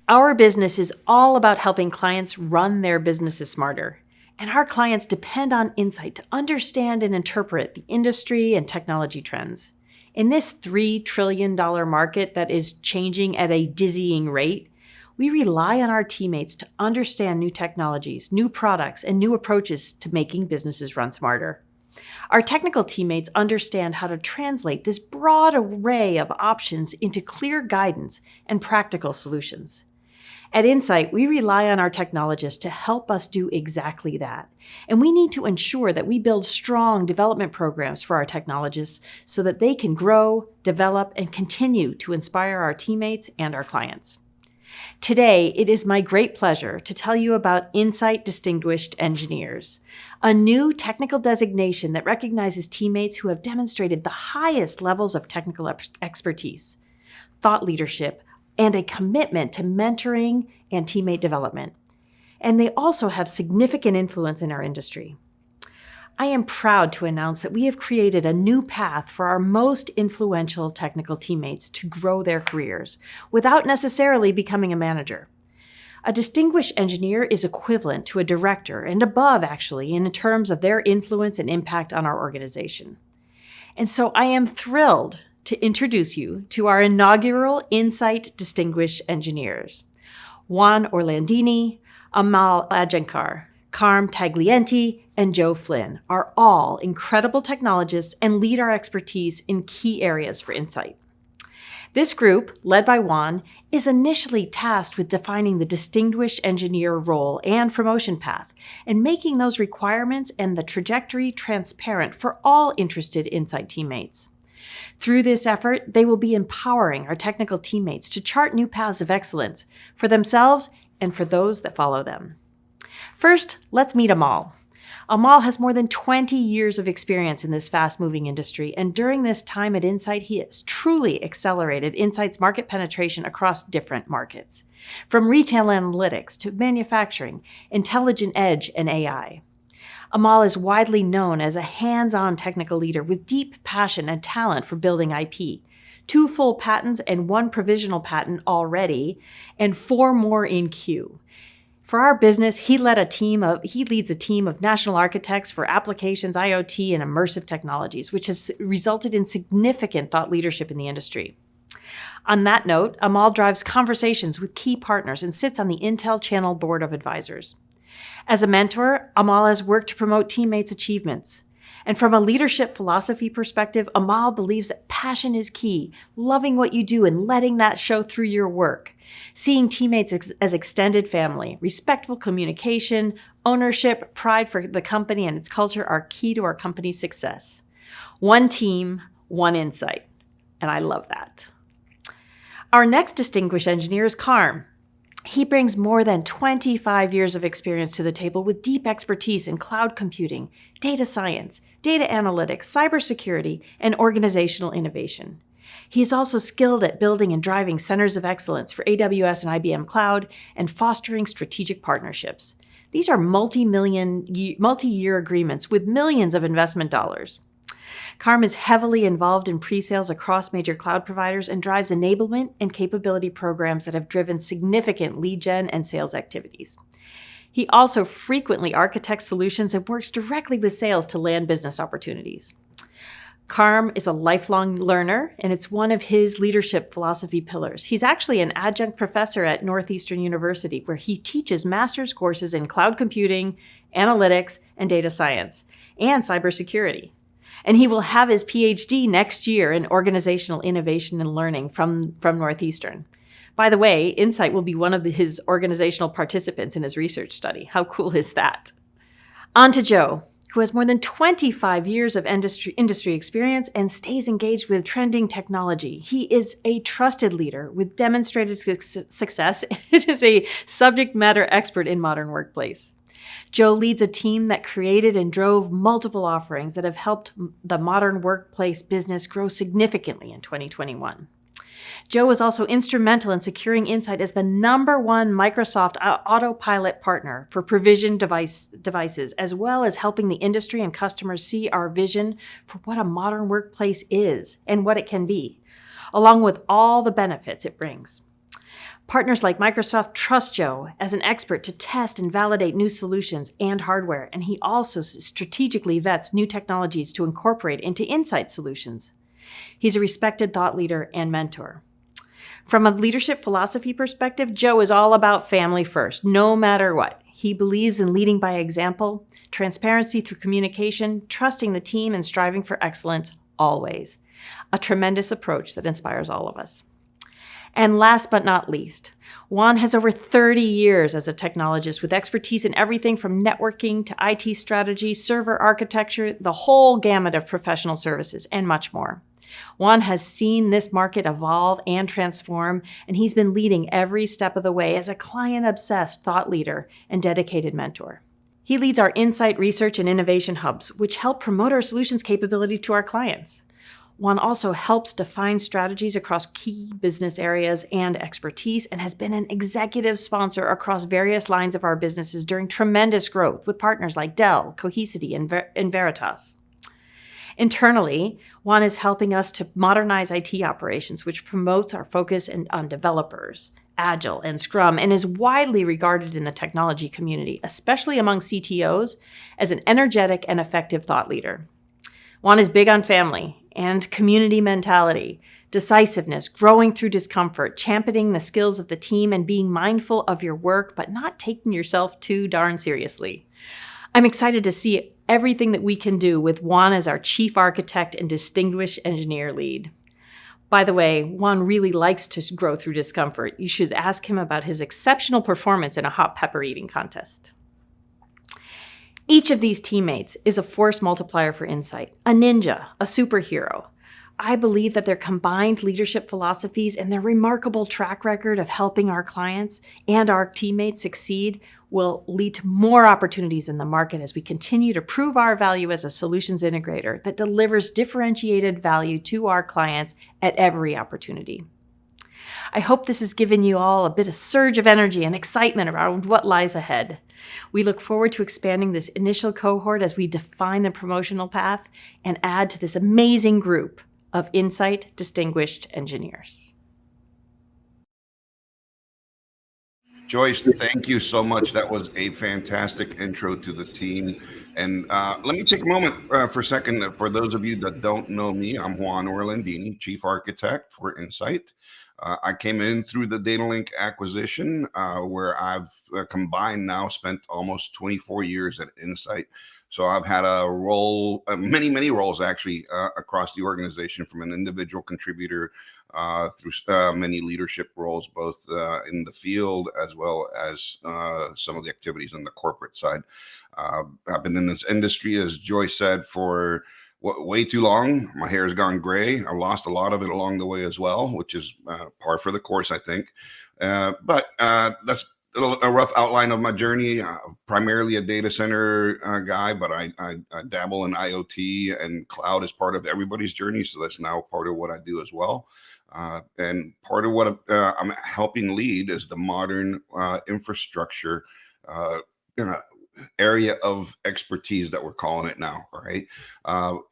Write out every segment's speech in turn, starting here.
Our business is all about helping clients run their businesses smarter. And our clients depend on Insight to understand and interpret the industry and technology trends. In this $3 trillion market that is changing at a dizzying rate, we rely on our teammates to understand new technologies, new products, and new approaches to making businesses run smarter. Our technical teammates understand how to translate this broad array of options into clear guidance and practical solutions. At Insight, we rely on our technologists to help us do exactly that. And we need to ensure that we build strong development programs for our technologists so that they can grow, develop, and continue to inspire our teammates and our clients. Today, it is my great pleasure to tell you about Insight Distinguished Engineers, a new technical designation that recognizes teammates who have demonstrated the highest levels of technical expertise, thought leadership, and a commitment to mentoring and teammate development. And they also have significant influence in our industry. I am proud to announce that we have created a new path for our most influential technical teammates to grow their careers without necessarily becoming a manager. A distinguished engineer is equivalent to a director and above, actually, in terms of their influence and impact on our organization. And so I am thrilled to introduce you to our inaugural Insight Distinguished Engineers. Juan Orlandini, Amal Ajankar, Carm Taglienti, and Joe Flynn are all incredible technologists and lead our expertise in key areas for Insight. This group, led by Juan, is initially tasked with defining the distinguished engineer role and promotion path, and making those requirements and the trajectory transparent for all interested Insight teammates. Through this effort, they will be empowering our technical teammates to chart new paths of excellence for themselves and for those that follow them. First, let's meet Amal. Amal has more than 20 years of experience in this fast-moving industry, and during this time at Insight, he has truly accelerated Insight's market penetration across different markets, from retail analytics to manufacturing, intelligent edge, and AI. Amal is widely known as a hands-on technical leader with deep passion and talent for building IP. 2 full patents and 1 provisional patent already, and 4 more in queue. For our business, he leads a team of national architects for applications, IoT, and immersive technologies, which has resulted in significant thought leadership in the industry. On that note, Amal drives conversations with key partners and sits on the Intel Channel Board of Advisors. As a mentor, Amal has worked to promote teammates' achievements. And from a leadership philosophy perspective, Amal believes that passion is key, loving what you do and letting that show through your work. Seeing teammates as extended family, respectful communication, ownership, pride for the company and its culture are key to our company's success. One team, one Insight. And I love that. Our next distinguished engineer is Carm. He brings more than 25 years of experience to the table with deep expertise in cloud computing, data science, data analytics, cybersecurity, and organizational innovation. He is also skilled at building and driving centers of excellence for AWS and IBM Cloud and fostering strategic partnerships. These are multi-year agreements with millions of investment dollars. Carm is heavily involved in pre-sales across major cloud providers and drives enablement and capability programs that have driven significant lead gen and sales activities. He also frequently architects solutions and works directly with sales to land business opportunities. Carm is a lifelong learner, and it's one of his leadership philosophy pillars. He's actually an adjunct professor at Northeastern University, where he teaches master's courses in cloud computing, analytics, and data science, and cybersecurity. And he will have his PhD next year in organizational innovation and learning from Northeastern. By the way, Insight will be one of his organizational participants in his research study. How cool is that? On to Joe, who has more than 25 years of industry experience and stays engaged with trending technology. He is a trusted leader with demonstrated success and is a subject matter expert in modern workplace. Joe leads a team that created and drove multiple offerings that have helped the modern workplace business grow significantly in 2021. Joe was also instrumental in securing Insight as the #1 Microsoft Autopilot partner for provisioned devices, as well as helping the industry and customers see our vision for what a modern workplace is and what it can be, along with all the benefits it brings. Partners like Microsoft trust Joe as an expert to test and validate new solutions and hardware, and he also strategically vets new technologies to incorporate into Insight solutions. He's a respected thought leader and mentor. From a leadership philosophy perspective, Joe is all about family first, no matter what. He believes in leading by example, transparency through communication, trusting the team, and striving for excellence always. A tremendous approach that inspires all of us. And last but not least, Juan has over 30 years as a technologist with expertise in everything from networking to IT strategy, server architecture, the whole gamut of professional services, and much more. Juan has seen this market evolve and transform, and he's been leading every step of the way as a client-obsessed thought leader and dedicated mentor. He leads our Insight Research and Innovation Hubs, which help promote our solutions capability to our clients. Juan also helps define strategies across key business areas and expertise, and has been an executive sponsor across various lines of our businesses during tremendous growth with partners like Dell, Cohesity, and Veritas. Internally, Juan is helping us to modernize IT operations, which promotes our focus on developers, Agile, and Scrum, and is widely regarded in the technology community, especially among CTOs, as an energetic and effective thought leader. Juan is big on family and community mentality, decisiveness, growing through discomfort, championing the skills of the team, and being mindful of your work, but not taking yourself too darn seriously. I'm excited to see everything that we can do with Juan as our chief architect and distinguished engineer lead. By the way, Juan really likes to grow through discomfort. You should ask him about his exceptional performance in a hot pepper eating contest. Each of these teammates is a force multiplier for Insight, a ninja, a superhero. I believe that their combined leadership philosophies and their remarkable track record of helping our clients and our teammates succeed will lead to more opportunities in the market as we continue to prove our value as a solutions integrator that delivers differentiated value to our clients at every opportunity. I hope this has given you all a bit of surge of energy and excitement around what lies ahead. We look forward to expanding this initial cohort as we define the promotional path and add to this amazing group of Insight distinguished engineers. Joyce, thank you so much. That was a fantastic intro to the team. And let me take a moment for a second. For those of you that don't know me, I'm Juan Orlandini, Chief Architect for Insight. I came in through the DataLink acquisition, where I've combined now spent almost 24 years at Insight. So I've had a role, many roles actually, across the organization, from an individual contributor through many leadership roles, both in the field as well as some of the activities on the corporate side. I've been in this industry, as Joyce said, for way too long. My hair has gone gray. I lost a lot of it along the way as well, which is par for the course, I think. But that's a rough outline of my journey. Primarily a data center guy, but I dabble in IoT, and cloud is part of everybody's journey. So that's now part of what I do as well. And part of what I'm helping lead is the modern infrastructure area of expertise that we're calling it now, right?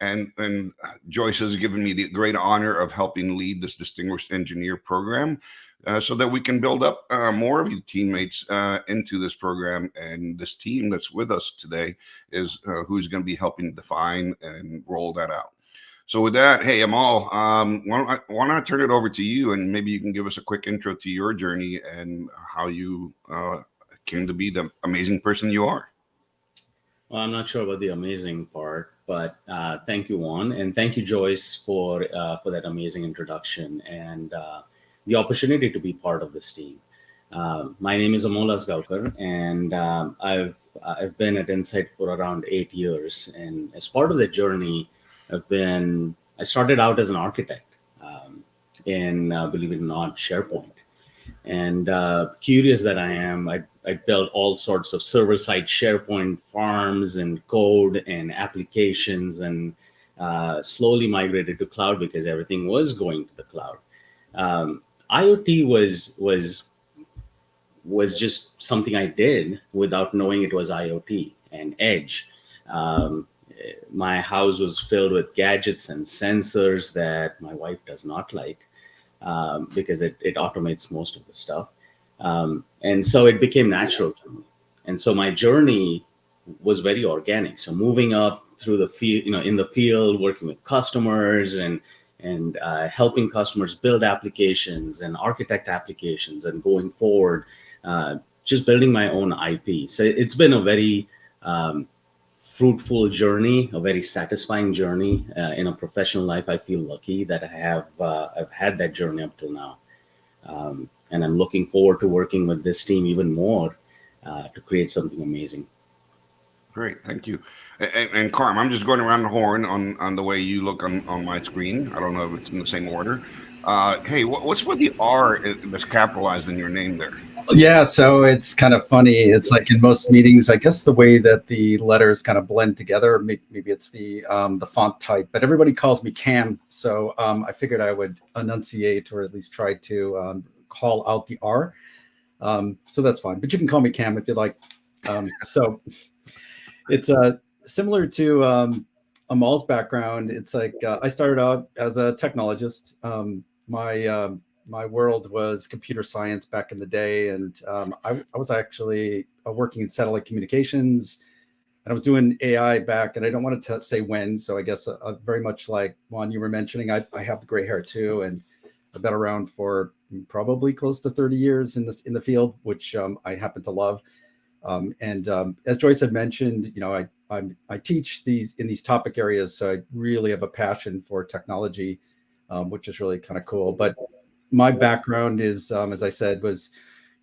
And Joyce has given me the great honor of helping lead this distinguished engineer program, so that we can build up more of you teammates into this program. And this team that's with us today is who's going to be helping define and roll that out. So with that, hey, Amal, why don't I turn it over to you, and maybe you can give us a quick intro to your journey and how you came to be the amazing person you are. Well, I'm not sure about the amazing part, but thank you, Juan, and thank you, Joyce, for that amazing introduction and the opportunity to be part of this team. My name is Amol Asgaonkar, and I've been at Insight for around 8 years. And as part of the journey, I started out as an architect in, believe it or not, SharePoint. And curious that I am, I built all sorts of server-side SharePoint farms and code and applications, and slowly migrated to cloud because everything was going to the cloud. IoT was just something I did without knowing it was IoT and edge. My house was filled with gadgets and sensors that my wife does not like, because it automates most of the stuff. And so it became natural to me. And so my journey was very organic. So moving up through the field, in the field, working with customers and helping customers build applications and architect applications, and going forward, just building my own IP. So it's been a very fruitful journey, a very satisfying journey in a professional life. I feel lucky that I've had that journey up till now. And I'm looking forward to working with this team even more to create something amazing. Great, thank you. And Carm, I'm just going around the horn on the way you look on my screen. I don't know if it's in the same order. Hey, what's with the R that's capitalized in your name there? Yeah, so it's kind of funny. It's like in most meetings, I guess the way that the letters kind of blend together, maybe it's the font type, but everybody calls me Cam. So I figured I would enunciate, or at least try to call out the R. So that's fine, but you can call me Cam if you like. So it's similar to Amal's background. It's like I started out as a technologist. My world was computer science back in the day, and I was actually working in satellite communications, and I was doing AI back, and I don't want to say when, so I guess very much like Juan, you were mentioning, I have the gray hair too, and I've been around for probably close to 30 years in the field, which I happen to love. And as Joyce had mentioned, I teach in these topic areas, so I really have a passion for technology, which is really kind of cool. But my background is, as I said, was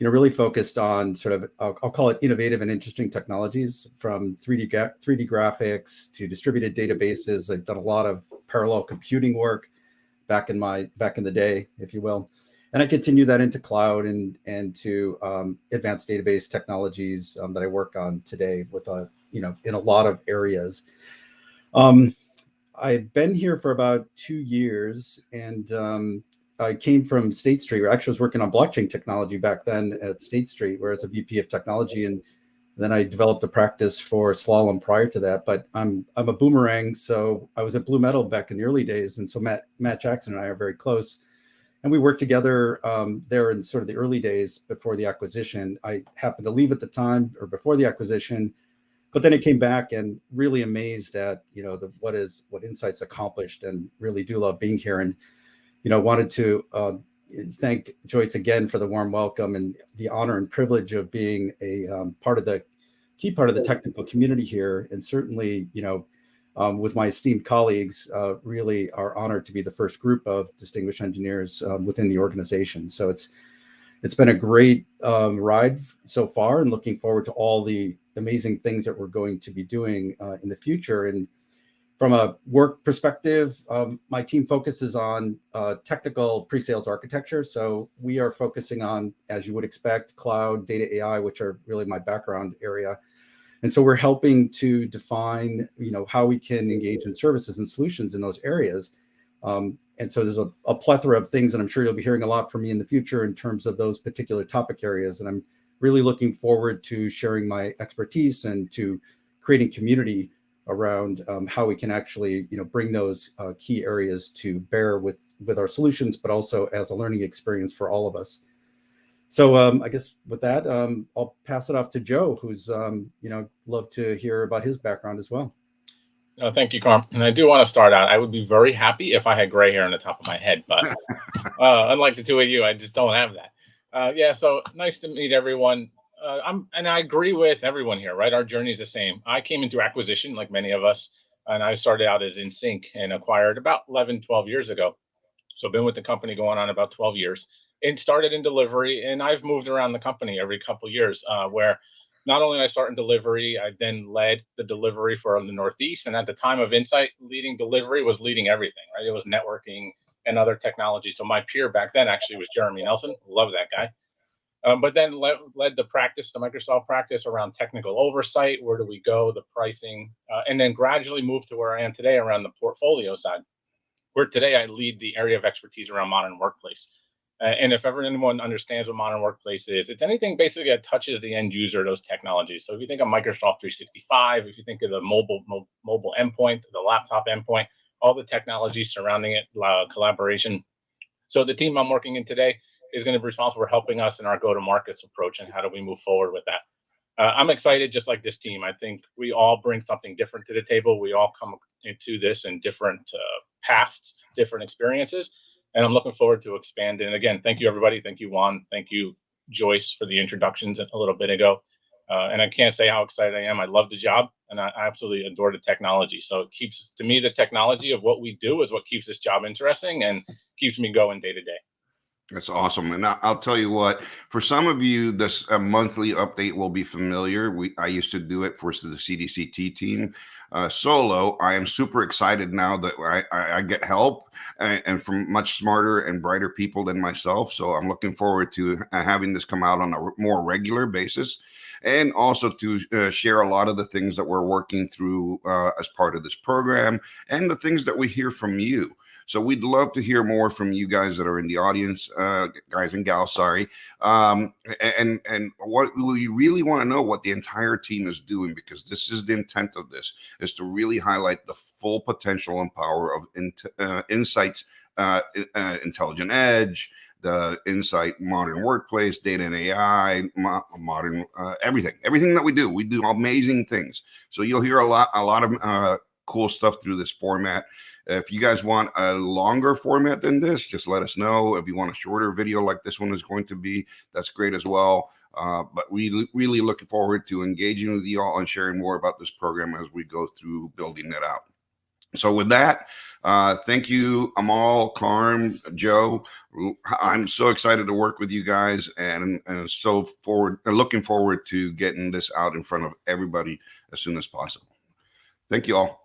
really focused on sort of I'll call it innovative and interesting technologies, from 3D graphics to distributed databases. I've done a lot of parallel computing work back in the day, if you will. And I continue that into cloud and to advanced database technologies that I work on today with in a lot of areas. I've been here for about 2 years, and I came from State Street. I actually was working on blockchain technology back then at State Street, where I was a VP of technology, and then I developed a practice for Slalom prior to that. But I'm a boomerang, so I was at Blue Metal back in the early days, and so Matt Jackson and I are very close. And we worked together there in sort of the early days before the acquisition. I happened to leave at the time, or before the acquisition, but then I came back and really amazed at what Insight's accomplished, and really do love being here. And wanted to thank Joyce again for the warm welcome and the honor and privilege of being a key part of the technical community here, and certainly with my esteemed colleagues, really are honored to be the first group of distinguished engineers within the organization. So it's been a great ride so far, and looking forward to all the amazing things that we're going to be doing in the future. And from a work perspective, my team focuses on technical pre-sales architecture. So we are focusing on, as you would expect, cloud, data, AI, which are really my background area. And so we're helping to define, how we can engage in services and solutions in those areas. And so there's a plethora of things, and I'm sure you'll be hearing a lot from me in the future in terms of those particular topic areas. And I'm really looking forward to sharing my expertise and to creating community around how we can actually, bring those key areas to bear with our solutions, but also as a learning experience for all of us. So I guess with that, I'll pass it off to Joe, who's, love to hear about his background as well. Thank you, Carm. And I do want to start out. I would be very happy if I had gray hair on the top of my head, but unlike the two of you, I just don't have that. Yeah, so nice to meet everyone. And I agree with everyone here, right? Our journey is the same. I came into acquisition like many of us, and I started out as InSync and acquired about 11, 12 years ago. So I've been with the company going on about 12 years, and started in delivery. And I've moved around the company every couple of years, where not only did I start in delivery, I then led the delivery for the Northeast. And at the time of Insight, leading delivery was leading everything, right? It was networking and other technology. So my peer back then actually was Jeremy Nelson. Love that guy. But then led the Microsoft practice around technical oversight. Where do we go? The pricing, and then gradually moved to where I am today around the portfolio side, where today I lead the area of expertise around modern workplace. And if ever anyone understands what modern workplace is, it's anything basically that touches the end user, those technologies. So if you think of Microsoft 365, if you think of the mobile endpoint, the laptop endpoint, all the technology surrounding it, collaboration. So the team I'm working in today is going to be responsible for helping us in our go-to-markets approach and how do we move forward with that. I'm excited, just like this team. I think we all bring something different to the table. We all come into this in different pasts, different experiences, and I'm looking forward to expanding. And again, thank you, everybody. Thank you, Juan. Thank you, Joyce, for the introductions a little bit ago. And I can't say how excited I am. I love the job, and I absolutely adore the technology. So it keeps, to me, the technology of what we do is what keeps this job interesting and keeps me going day to day. That's awesome. And I'll tell you what, for some of you, this monthly update will be familiar. I used to do it for the CDCT team solo. I am super excited now that I get help and from much smarter and brighter people than myself. So I'm looking forward to having this come out on a more regular basis, and also to share a lot of the things that we're working through as part of this program and the things that we hear from you. So we'd love to hear more from you guys that are in the audience, guys and gals, sorry. And what we really want to know what the entire team is doing, because this is the intent of this, is to really highlight the full potential and power of Insight's Intelligent Edge, the Insight Modern Workplace, data and AI, modern everything that we do amazing things. So you'll hear a lot of cool stuff through this format. If you guys want a longer format than this, just let us know. If you want a shorter video like this one is going to be, that's great as well. But we really looking forward to engaging with you all and sharing more about this program as we go through building it out. So with that, thank you, Amal, Carm, Joe. I'm so excited to work with you guys, and looking forward to getting this out in front of everybody as soon as possible. Thank you all.